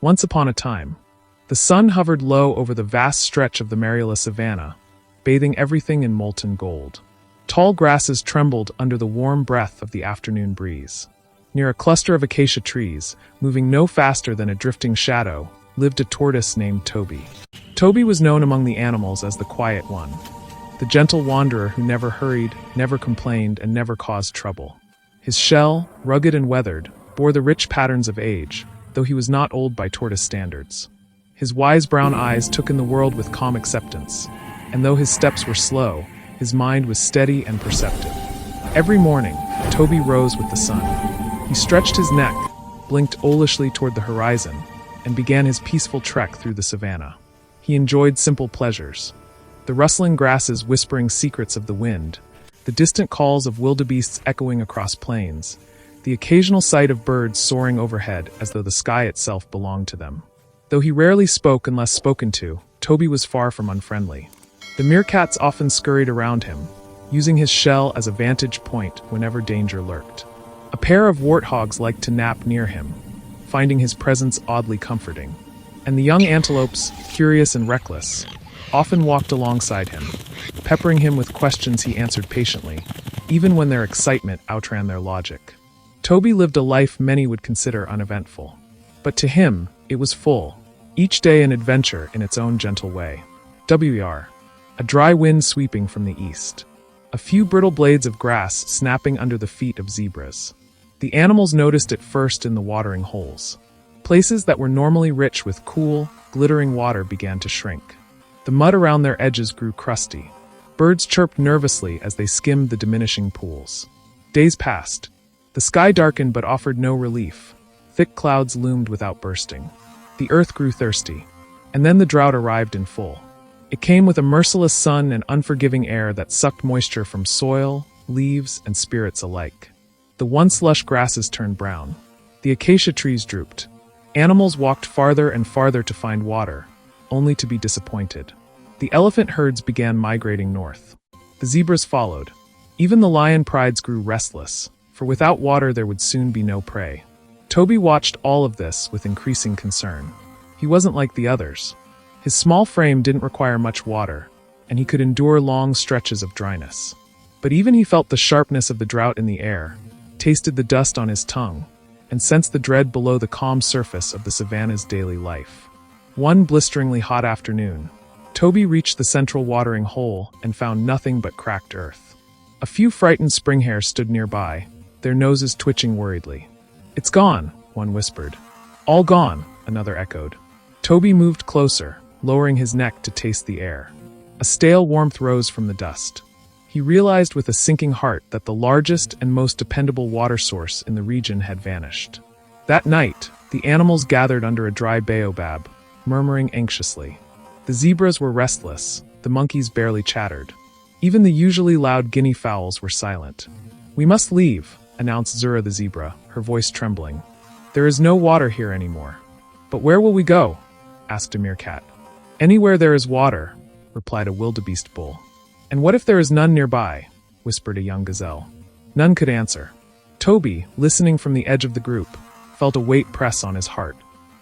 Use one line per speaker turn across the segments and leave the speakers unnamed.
Once upon a time, the sun hovered low over the vast stretch of the Marula Savannah, bathing everything in molten gold. Tall grasses trembled under the warm breath of the afternoon breeze. Near a cluster of acacia trees, moving no faster than a drifting shadow, lived a tortoise named Toby. Toby was known among the animals as the quiet one, the gentle wanderer who never hurried, never complained, and never caused trouble. His shell, rugged and weathered, bore the rich patterns of age, though he was not old by tortoise standards. His wise brown eyes took in the world with calm acceptance, and though his steps were slow, his mind was steady and perceptive. Every morning, Toby rose with the sun. He stretched his neck, blinked owlishly toward the horizon, and began his peaceful trek through the savannah. He enjoyed simple pleasures: the rustling grasses whispering secrets of the wind, the distant calls of wildebeests echoing across plains, the occasional sight of birds soaring overhead as though the sky itself belonged to them. Though he rarely spoke unless spoken to, Toby was far from unfriendly. The meerkats often scurried around him, using his shell as a vantage point whenever danger lurked. A pair of warthogs liked to nap near him, finding his presence oddly comforting. And the young antelopes, curious and reckless, often walked alongside him, peppering him with questions he answered patiently, even when their excitement outran their logic. Toby lived a life many would consider uneventful. But to him, it was full, each day an adventure in its own gentle way. WR. A dry wind sweeping from the east. A few brittle blades of grass snapping under the feet of zebras. The animals noticed it first in the watering holes. Places that were normally rich with cool, glittering water began to shrink. The mud around their edges grew crusty. Birds chirped nervously as they skimmed the diminishing pools. Days passed. The sky darkened but offered no relief. Thick clouds loomed without bursting. The earth grew thirsty. And then the drought arrived in full. It came with a merciless sun and unforgiving air that sucked moisture from soil, leaves, and spirits alike. The once lush grasses turned brown. The acacia trees drooped. Animals walked farther and farther to find water, only to be disappointed. The elephant herds began migrating north. The zebras followed. Even the lion prides grew restless, for without water there would soon be no prey. Toby watched all of this with increasing concern. He wasn't like the others. His small frame didn't require much water, and he could endure long stretches of dryness. But even he felt the sharpness of the drought in the air, tasted the dust on his tongue, and sensed the dread below the calm surface of the savannah's daily life. One blisteringly hot afternoon, Toby reached the central watering hole and found nothing but cracked earth. A few frightened spring hares stood nearby, their noses twitching worriedly. "It's gone," one whispered. "All gone," another echoed. Toby moved closer, lowering his neck to taste the air. A stale warmth rose from the dust. He realized with a sinking heart that the largest and most dependable water source in the region had vanished. That night, the animals gathered under a dry baobab, murmuring anxiously. The zebras were restless, the monkeys barely chattered. Even the usually loud guinea fowls were silent. "We must leave," announced Zura the zebra, her voice trembling. "There is no water here anymore." "But where will we go?" asked a meerkat. "Anywhere there is water," replied a wildebeest bull. "And what if there is none nearby?" whispered a young gazelle. None could answer. Toby, listening from the edge of the group, felt a weight press on his heart.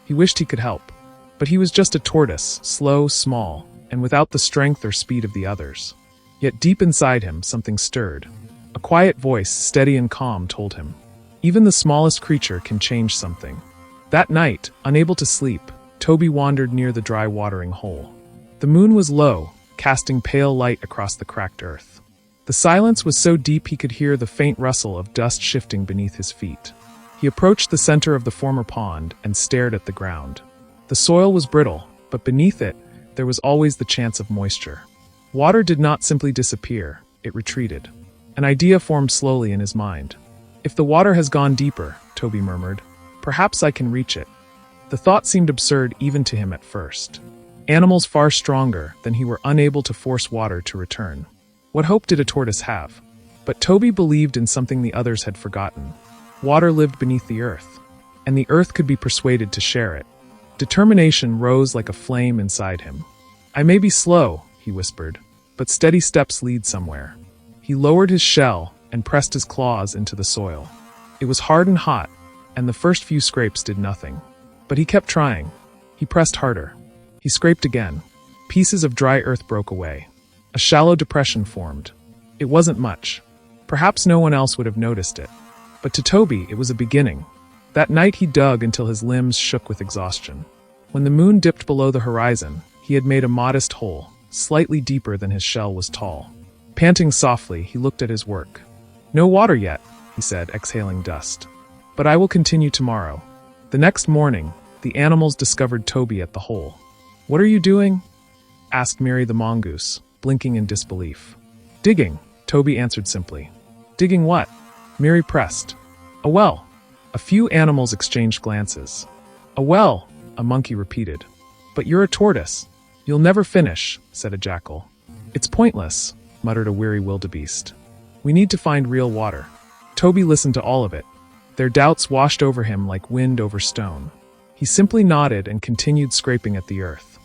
He wished he could help. But he was just a tortoise, slow, small, and without the strength or speed of the others. Yet deep inside him, something stirred. A quiet voice, steady and calm, told him, "Even the smallest creature can change something." That night, unable to sleep, Toby wandered near the dry watering hole. The moon was low, casting pale light across the cracked earth. The silence was so deep he could hear the faint rustle of dust shifting beneath his feet. He approached the center of the former pond and stared at the ground. The soil was brittle, but beneath it, there was always the chance of moisture. Water did not simply disappear, it retreated. An idea formed slowly in his mind. "If the water has gone deeper," Toby murmured, "perhaps I can reach it." The thought seemed absurd even to him at first. Animals far stronger than he were unable to force water to return. What hope did a tortoise have? But Toby believed in something the others had forgotten. Water lived beneath the earth, and the earth could be persuaded to share it. Determination rose like a flame inside him. "I may be slow," he whispered, "but steady steps lead somewhere." He lowered his shell and pressed his claws into the soil. It was hard and hot, and the first few scrapes did nothing. But he kept trying. He pressed harder. He scraped again. Pieces of dry earth broke away. A shallow depression formed. It wasn't much. Perhaps no one else would have noticed it. But to Toby, it was a beginning. That night he dug until his limbs shook with exhaustion. When the moon dipped below the horizon, he had made a modest hole, slightly deeper than his shell was tall. Panting softly, he looked at his work. "No water yet," he said, exhaling dust. "But I will continue tomorrow." The next morning, the animals discovered Toby at the hole. "What are you doing?" asked Mary the mongoose, blinking in disbelief. "Digging," Toby answered simply. "Digging what?" Mary pressed. "A well." A few animals exchanged glances. "A well," a monkey repeated. "But you're a tortoise. You'll never finish," said a jackal. "It's pointless," muttered a weary wildebeest. "We need to find real water." Toby listened to all of it. Their doubts washed over him like wind over stone. He simply nodded and continued scraping at the earth.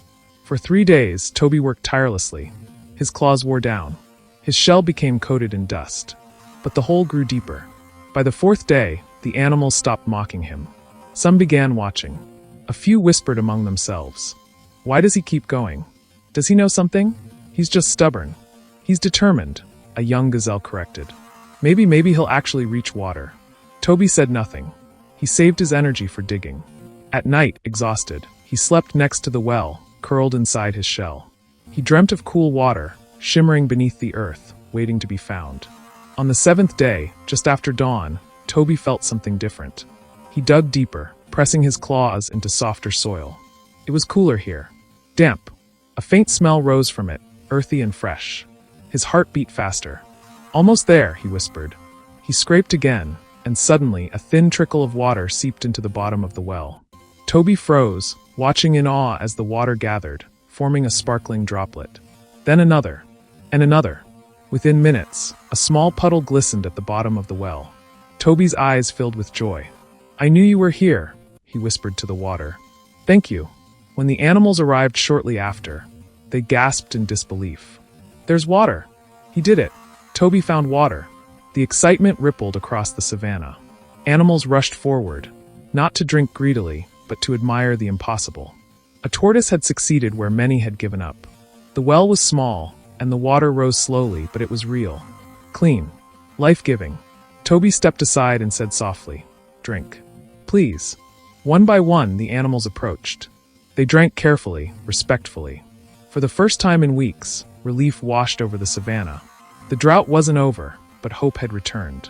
For 3 days, Toby worked tirelessly. His claws wore down. His shell became coated in dust. But the hole grew deeper. By the 4th day, the animals stopped mocking him. Some began watching. A few whispered among themselves. "Why does he keep going? Does he know something? He's just stubborn." "He's determined," a young gazelle corrected. Maybe he'll actually reach water." Toby said nothing. He saved his energy for digging. At night, exhausted, he slept next to the well, curled inside his shell. He dreamt of cool water, shimmering beneath the earth, waiting to be found. On the 7th day, just after dawn, Toby felt something different. He dug deeper, pressing his claws into softer soil. It was cooler here. Damp. A faint smell rose from it, earthy and fresh. His heart beat faster. "Almost there," he whispered. He scraped again, and suddenly a thin trickle of water seeped into the bottom of the well. Toby froze, watching in awe as the water gathered, forming a sparkling droplet. Then another, and another. Within minutes, a small puddle glistened at the bottom of the well. Toby's eyes filled with joy. "I knew you were here," he whispered to the water. "Thank you." When the animals arrived shortly after, they gasped in disbelief. "There's water." He did it. Toby found water. The excitement rippled across the savannah. Animals rushed forward, not to drink greedily, but to admire the impossible. A tortoise had succeeded where many had given up. The well was small, and the water rose slowly, but it was real. Clean. Life-giving. Toby stepped aside and said softly, "Drink. Please." One by one, the animals approached. They drank carefully, respectfully. For the first time in weeks, relief washed over the savannah. The drought wasn't over, but hope had returned.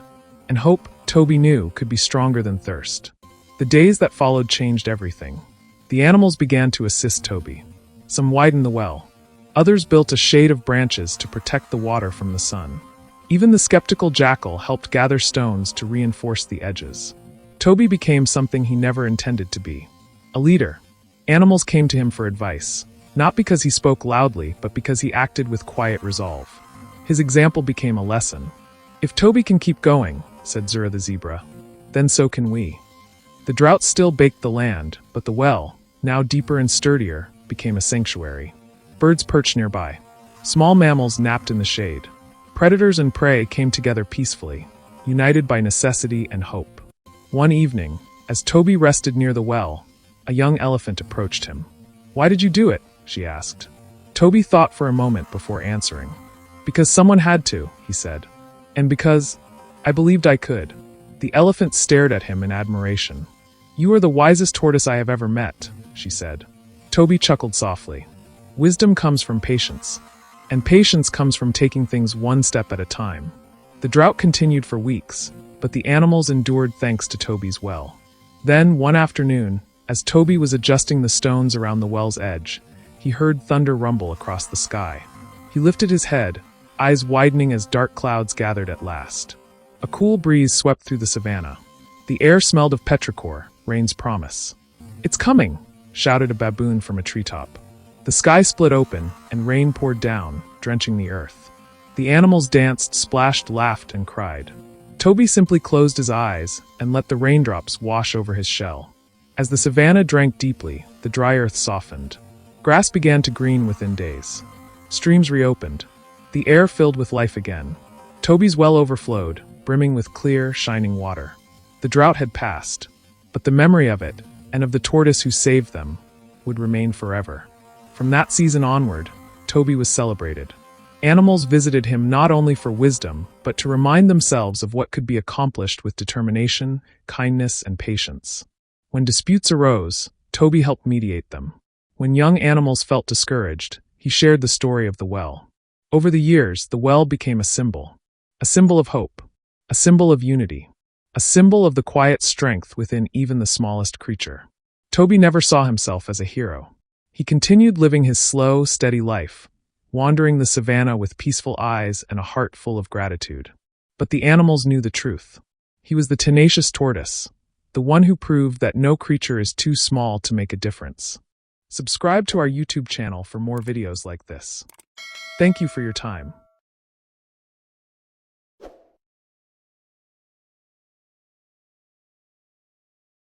And hope, Toby knew, could be stronger than thirst. The days that followed changed everything. The animals began to assist Toby. Some widened the well. Others built a shade of branches to protect the water from the sun. Even the skeptical jackal helped gather stones to reinforce the edges. Toby became something he never intended to be. A leader. Animals came to him for advice, not because he spoke loudly, but because he acted with quiet resolve. His example became a lesson. "If Toby can keep going," said Zura the zebra, "then so can we." The drought still baked the land, but the well, now deeper and sturdier, became a sanctuary. Birds perched nearby. Small mammals napped in the shade. Predators and prey came together peacefully, united by necessity and hope. One evening, as Toby rested near the well, a young elephant approached him. "Why did you do it?" she asked. Toby thought for a moment before answering. "Because someone had to," he said. "And because I believed I could." The elephant stared at him in admiration. "You are the wisest tortoise I have ever met," she said. Toby chuckled softly. "Wisdom comes from patience. And patience comes from taking things one step at a time." The drought continued for weeks, but the animals endured thanks to Toby's well. Then, one afternoon, as Toby was adjusting the stones around the well's edge, he heard thunder rumble across the sky. He lifted his head, eyes widening as dark clouds gathered at last. A cool breeze swept through the savannah. The air smelled of petrichor, rain's promise. "It's coming!" shouted a baboon from a treetop. The sky split open, and rain poured down, drenching the earth. The animals danced, splashed, laughed, and cried. Toby simply closed his eyes and let the raindrops wash over his shell. As the savannah drank deeply, the dry earth softened. Grass began to green within days. Streams reopened. The air filled with life again. Toby's well overflowed, brimming with clear, shining water. The drought had passed, but the memory of it, and of the tortoise who saved them, would remain forever. From that season onward, Toby was celebrated. Animals visited him not only for wisdom, but to remind themselves of what could be accomplished with determination, kindness, and patience. When disputes arose, Toby helped mediate them. When young animals felt discouraged, he shared the story of the well. Over the years, the well became a symbol of hope, a symbol of unity, a symbol of the quiet strength within even the smallest creature. Toby never saw himself as a hero. He continued living his slow, steady life, wandering the savannah with peaceful eyes and a heart full of gratitude. But the animals knew the truth. He was the tenacious tortoise, the one who proved that no creature is too small to make a difference. Subscribe to our YouTube channel for more videos like this. Thank you for your time.